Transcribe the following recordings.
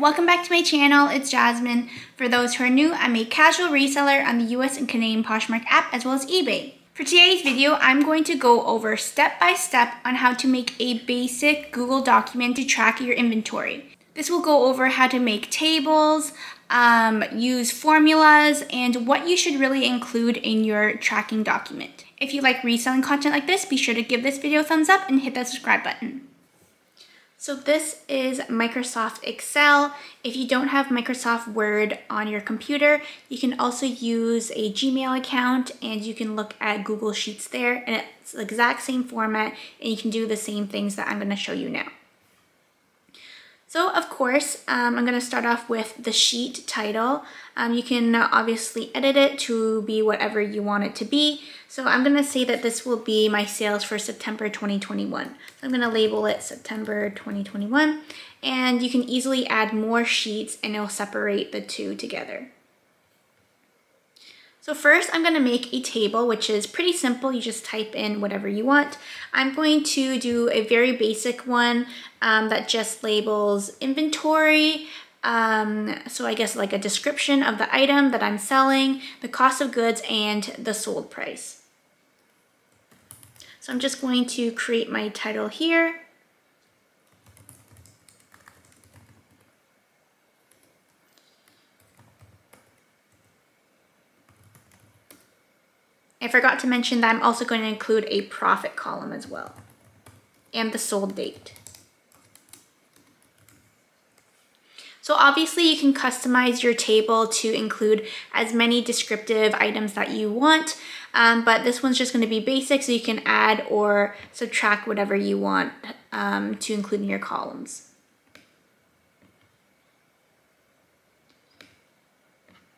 welcome back to my channel. It's Jasmine. For those who are new, I'm a casual reseller on the US and Canadian Poshmark app as well as eBay. For today's video, I'm going to go over step by step on how to make a basic Google document to track your inventory. This will go over how to make tables, use formulas, and what you should really include in your tracking document. If you like reselling content like this, be sure to give this video a thumbs up and hit that subscribe button. So this is Microsoft Excel. If you don't have Microsoft Word on your computer, you can also use a Gmail account and you can look at Google Sheets there, and it's the exact same format and you can do the same things that I'm going to show you now. So of course, I'm going to start off with the sheet title. You can obviously edit it to be whatever you want it to be. So I'm going to say that this will be my sales for September 2021. So I'm going to label it September 2021, and you can easily add more sheets and it'll separate the two together. So first I'm going to make a table, which is pretty simple. You just type in whatever you want. I'm going to do a very basic one that just labels inventory. So I guess like a description of the item that I'm selling, the cost of goods, and the sold price. So I'm just going to create my title here. I forgot to mention that I'm also going to include a profit column as well, and the sold date. So obviously you can customize your table to include as many descriptive items that you want, but this one's just going to be basic, so you can add or subtract whatever you want to include in your columns.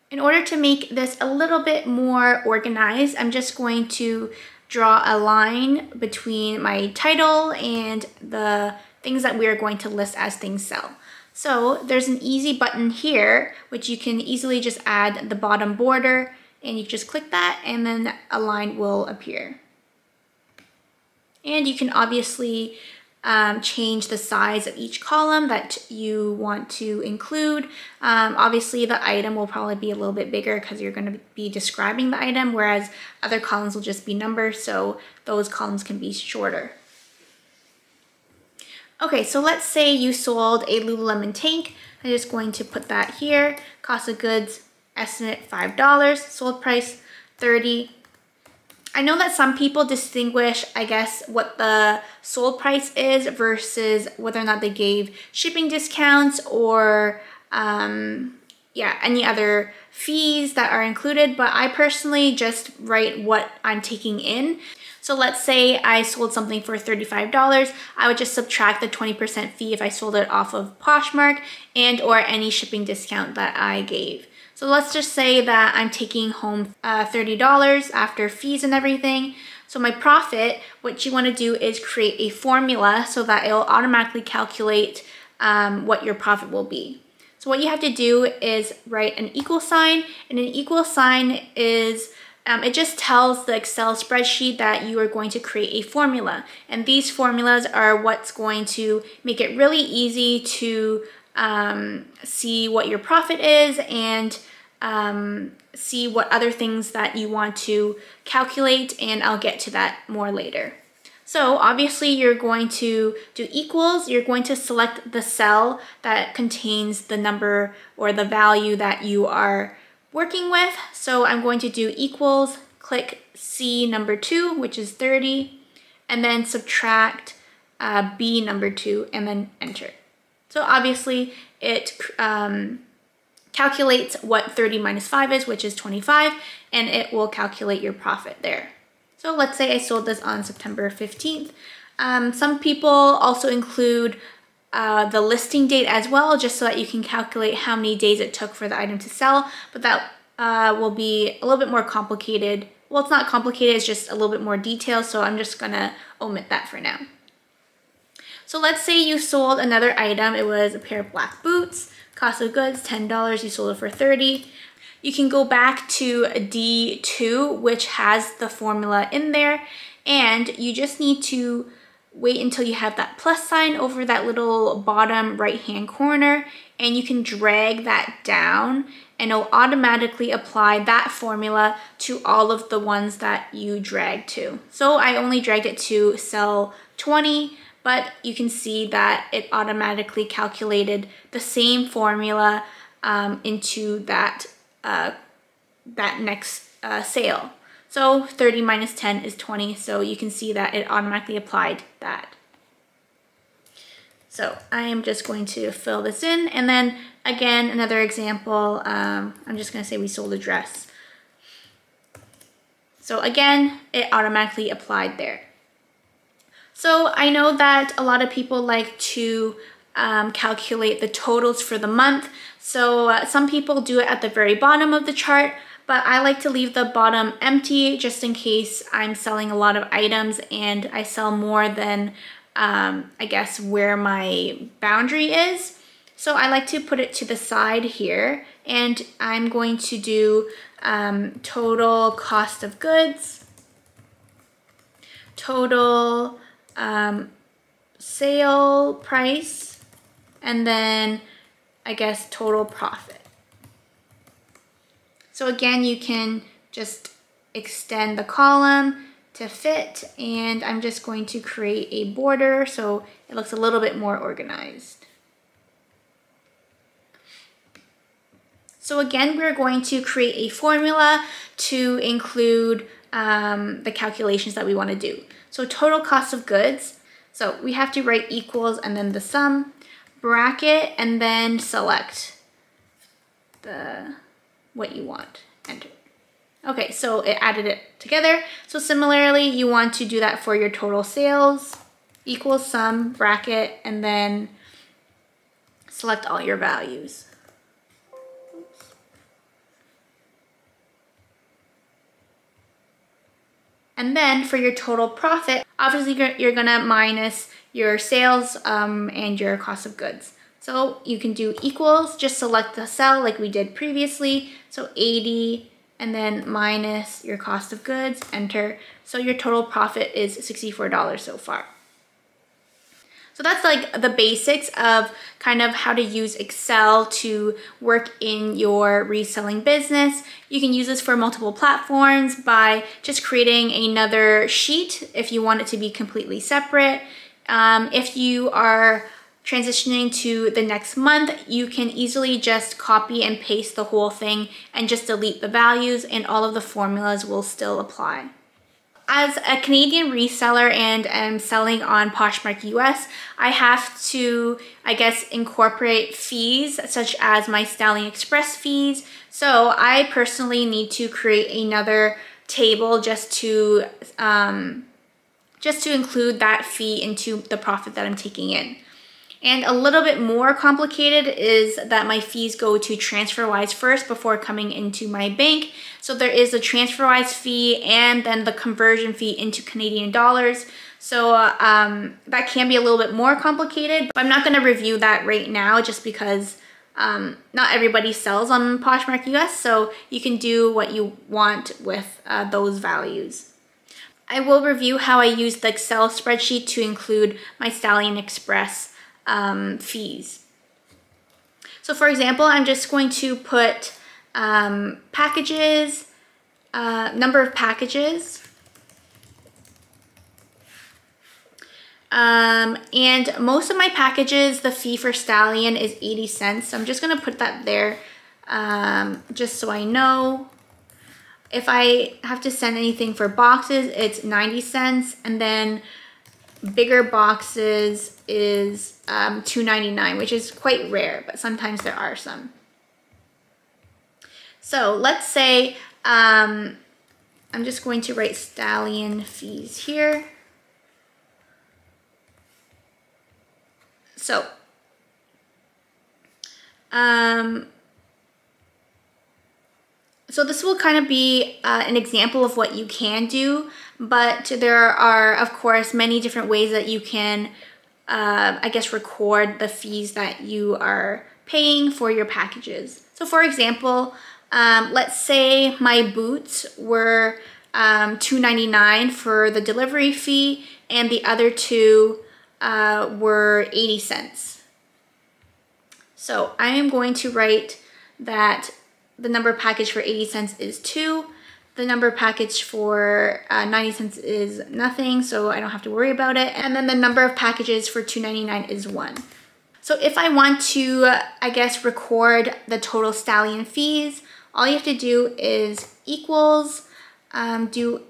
In order to make this a little bit more organized, I'm just going to draw a line between my title and the things that we are going to list as things sell. So there's an easy button here, which you can easily just add the bottom border, and you just click that and then a line will appear. And you can obviously change the size of each column that you want to include. Obviously the item will probably be a little bit bigger because you're going to be describing the item, whereas other columns will just be numbers, so those columns can be shorter. Okay, so let's say you sold a Lululemon tank. I'm just going to put that here. Cost of goods, estimate $5, sold price $30. I know that some people distinguish, I guess, what the sold price is versus whether or not they gave shipping discounts or any other fees that are included, but I personally just write what I'm taking in. So let's say I sold something for $35, I would just subtract the 20% fee if I sold it off of Poshmark and or any shipping discount that I gave. So let's just say that I'm taking home $30 after fees and everything. So my profit, what you want to do is create a formula so that it'll automatically calculate what your profit will be. So what you have to do is write an equal sign, and an equal sign is it just tells the Excel spreadsheet that you are going to create a formula. And these formulas are what's going to make it really easy to see what your profit is and see what other things that you want to calculate, and I'll get to that more later. So obviously you're going to do equals. You're going to select the cell that contains the number or the value that you are working with. So I'm going to do equals, click C number 2, which is 30, and then subtract B number 2 and then enter. So obviously it calculates what 30 minus 5 is, which is 25, and it will calculate your profit there. So let's say I sold this on September 15th. Some people also include the listing date as well, just so that you can calculate how many days it took for the item to sell, but that will be a little bit more complicated. Well, it's not complicated, it's just a little bit more detailed, so I'm just gonna omit that for now. So let's say you sold another item. It was a pair of black boots, cost of goods $10, you sold it for $30. You can go back to D2, which has the formula in there, and you just need to wait until you have that plus sign over that little bottom right hand corner, and you can drag that down and it'll automatically apply that formula to all of the ones that you drag to. So I only dragged it to cell 20, but you can see that it automatically calculated the same formula into that next sale. So 30 minus 10 is 20, so you can see that it automatically applied that. So I am just going to fill this in, and then again, another example, I'm just gonna say we sold a dress. So again, it automatically applied there. So I know that a lot of people like to calculate the totals for the month. So some people do it at the very bottom of the chart, but I like to leave the bottom empty just in case I'm selling a lot of items and I sell more than I guess where my boundary is. So I like to put it to the side here, and I'm going to do total cost of goods, total sale price, and then I guess total profit. So again, you can just extend the column to fit, and I'm just going to create a border so it looks a little bit more organized. So again, we're going to create a formula to include the calculations that we want to do. So total cost of goods. So we have to write equals and then the sum, bracket, and then select what you want, enter. Okay, so it added it together. So similarly, you want to do that for your total sales, equals sum, bracket, and then select all your values. And then for your total profit, obviously you're gonna minus your sales and your cost of goods. So you can do equals, just select the cell like we did previously. So 80, and then minus your cost of goods, enter. So your total profit is $64 so far. So that's like the basics of kind of how to use Excel to work in your reselling business. You can use this for multiple platforms by just creating another sheet if you want it to be completely separate. If you are transitioning to the next month, you can easily just copy and paste the whole thing and just delete the values, and all of the formulas will still apply. As a Canadian reseller and I'm selling on Poshmark US, I have to, I guess, incorporate fees such as my Stallion Express fees. So I personally need to create another table just to include that fee into the profit that I'm taking in. And a little bit more complicated is that my fees go to TransferWise first before coming into my bank. So there is a TransferWise fee and then the conversion fee into Canadian dollars. So that can be a little bit more complicated, but I'm not gonna review that right now just because not everybody sells on Poshmark US, so you can do what you want with those values. I will review how I use the Excel spreadsheet to include my Stallion Express fees. So for example, I'm just going to put packages, number of packages, and most of my packages, the fee for Stallion is 80 cents. So I'm just gonna put that there just so I know. If I have to send anything for boxes, it's 90 cents, and then bigger boxes is $2.99, which is quite rare, but sometimes there are some. So let's say I'm just going to write Stallion fees here. So so this will kind of be an example of what you can do, but there are, of course, many different ways that you can, I guess, record the fees that you are paying for your packages. So for example, let's say my boots were $2.99 for the delivery fee, and the other two were 80 cents. So I am going to write that the number package for 80 cents is 2. The number package for 90 cents is nothing, so I don't have to worry about it. And then the number of packages for $2.99 is 1. So if I want to, I guess, record the total stallion fees, all you have to do is equals, you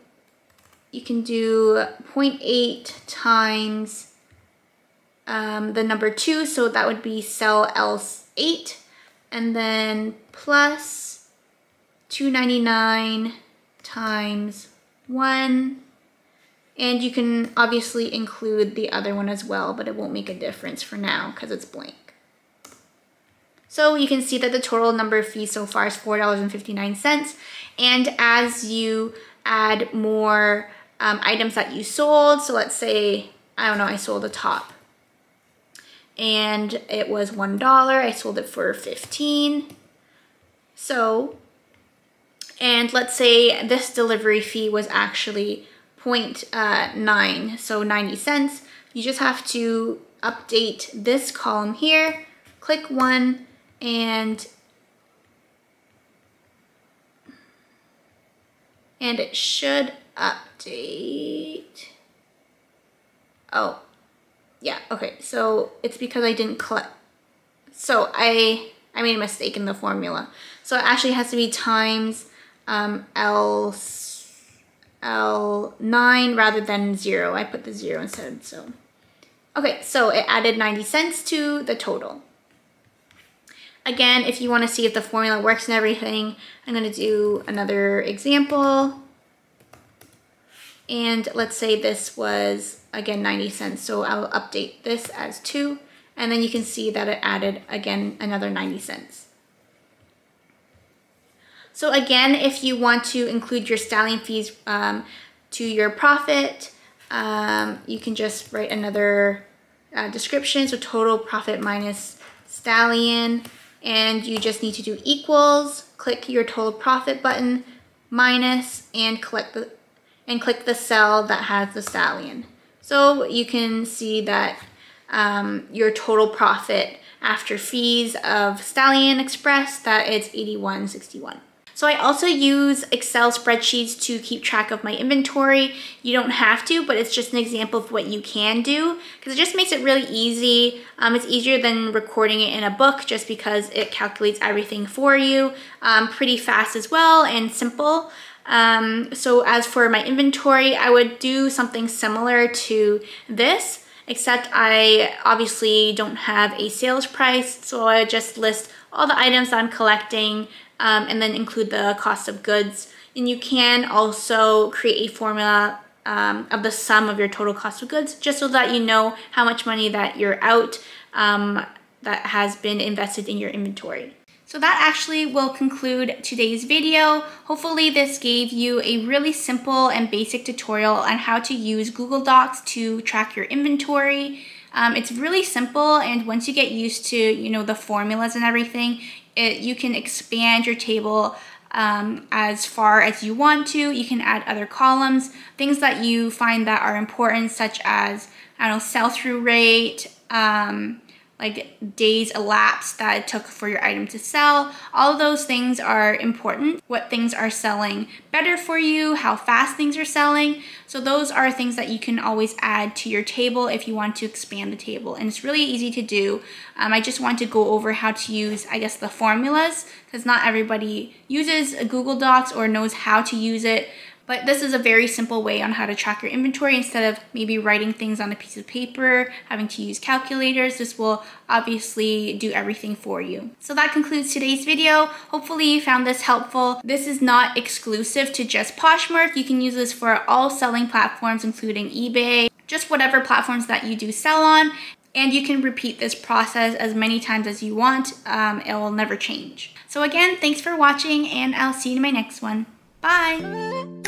can do 0.8 times the number 2, so that would be sell else 8, and then plus $2.99 times 1, and you can obviously include the other one as well, but it won't make a difference for now because it's blank. So you can see that the total number of fees so far is $4.59, and as you add more items that you sold, so let's say, I don't know, I sold a top and it was $1, I sold it for 15. So, and let's say this delivery fee was actually 0.9, so 90 cents. You just have to update this column here, click 1, and it should update. Oh, yeah, okay, so it's because I didn't collect. So I made a mistake in the formula. So it actually has to be times L9 rather than 0. I put the 0 instead, so. Okay, so it added 90 cents to the total. Again, if you want to see if the formula works and everything, I'm going to do another example. And let's say this was, again, 90 cents. So I'll update this as 2. And then you can see that it added, again, another 90 cents. So again, if you want to include your stallion fees to your profit, you can just write another description. So total profit minus stallion. And you just need to do equals, click your total profit button, minus, and click the cell that has the stallion. So you can see that your total profit after fees of Stallion Express, that it's $81.61. So I also use Excel spreadsheets to keep track of my inventory. You don't have to, but it's just an example of what you can do because it just makes it really easy. It's easier than recording it in a book just because it calculates everything for you pretty fast as well and simple. So as for my inventory, I would do something similar to this, except I obviously don't have a sales price. So I would just list all the items that I'm collecting and then include the cost of goods. And you can also create a formula of the sum of your total cost of goods, just so that you know how much money that you're out that has been invested in your inventory. So that actually will conclude today's video. Hopefully this gave you a really simple and basic tutorial on how to use Google Docs to track your inventory. It's really simple, and once you get used to, you know, the formulas and everything, you can expand your table as far as you want to. You can add other columns, things that you find that are important, such as, I don't know, sell-through rate, like days elapsed that it took for your item to sell. All of those things are important. What things are selling better for you, how fast things are selling. So those are things that you can always add to your table if you want to expand the table. And it's really easy to do. I just want to go over how to use, I guess, the formulas, because not everybody uses Google Docs or knows how to use it. But this is a very simple way on how to track your inventory instead of maybe writing things on a piece of paper, having to use calculators. This will obviously do everything for you. So that concludes today's video. Hopefully you found this helpful. This is not exclusive to just Poshmark. You can use this for all selling platforms, including eBay, just whatever platforms that you do sell on. And you can repeat this process as many times as you want. It will never change. So again, thanks for watching, and I'll see you in my next one. Bye.